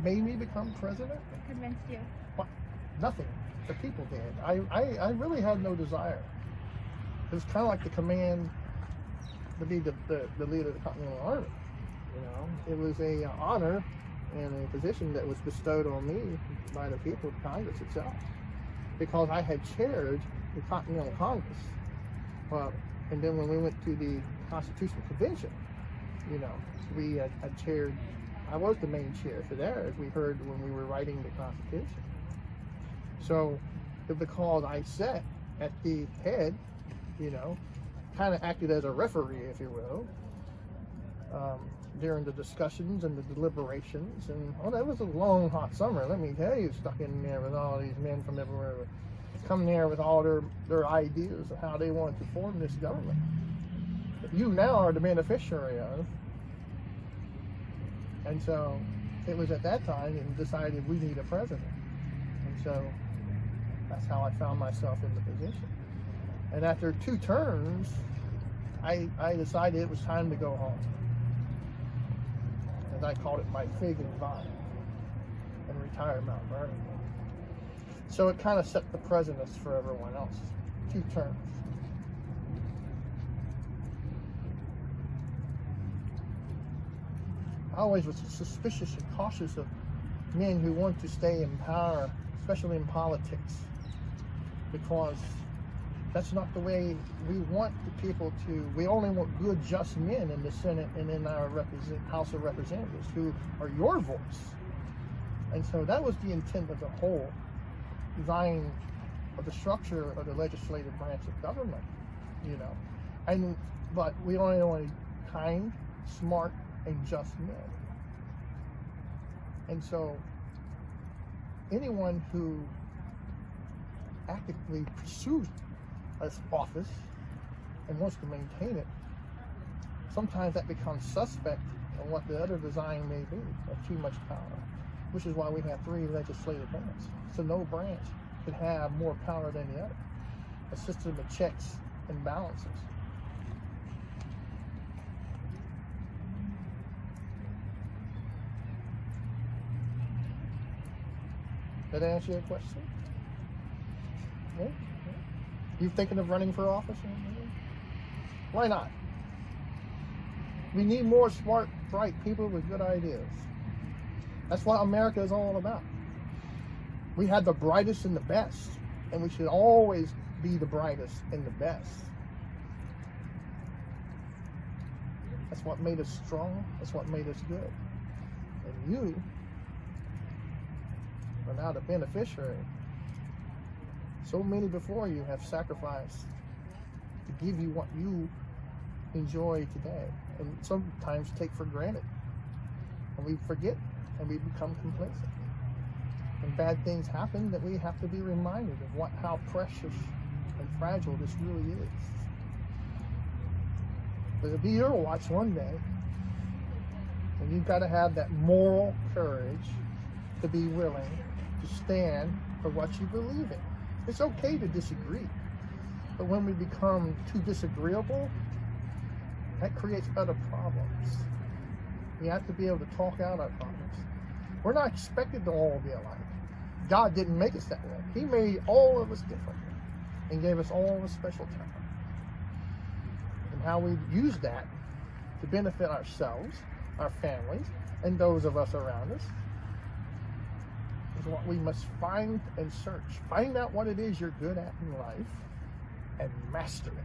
made me become president? What convinced you? What? Nothing. The people did. I really had no desire. It was kind of like the command to be the leader of the Continental Army. You know, it was a honor and a position that was bestowed on me by the people of Congress itself, because I had chaired the Continental Congress. Well, and then when we went to the Constitutional Convention, you know, we had chaired. I was the main chair for there, as we heard when we were writing the Constitution. So, because I sat at the head, you know, kind of acted as a referee, if you will, during the discussions and the deliberations. And that was a long, hot summer, let me tell you, stuck in there with all these men from everywhere, come there with all their ideas of how they wanted to form this government that you now are the beneficiary of. And so it was at that time and decided we need a president. And so that's how I found myself in the position. And after 2 terms, I decided it was time to go home. And I called it my fig and vine, and retire Mount Vernon. So it kind of set the precedence for everyone else. 2 terms. I always was suspicious and cautious of men who want to stay in power, especially in politics, because that's not the way we want the people to. We only want good, just men in the Senate and in our House of Representatives who are your voice. And so that was the intent of the whole design of the structure of the legislative branch of government, you know. But we only want kind, smart, and just men. And so anyone who actively pursues this office and wants to maintain it, sometimes that becomes suspect of what the other design may be, of too much power, which is why we have 3 legislative branches. So no branch could have more power than the other. A system of checks and balances. Did that answer your question? Yeah? You thinking of running for office? Why not? We need more smart, bright people with good ideas. That's what America is all about. We have the brightest and the best, and we should always be the brightest and the best. That's what made us strong. That's what made us good. And you are now the beneficiary. So many before you have sacrificed to give you what you enjoy today, and sometimes take for granted. And we forget, and we become complacent. And bad things happen that we have to be reminded of how precious and fragile this really is. There'll be your watch one day, and you've got to have that moral courage to be willing to stand for what you believe in. It's okay to disagree, but when we become too disagreeable, that creates other problems. We have to be able to talk out our problems. We're not expected to all be alike. God didn't make us that way. He made all of us differently and gave us all a special talent. And how we use that to benefit ourselves, our families, and those of us around us is what we must find and search. Find out what it is you're good at in life and master it.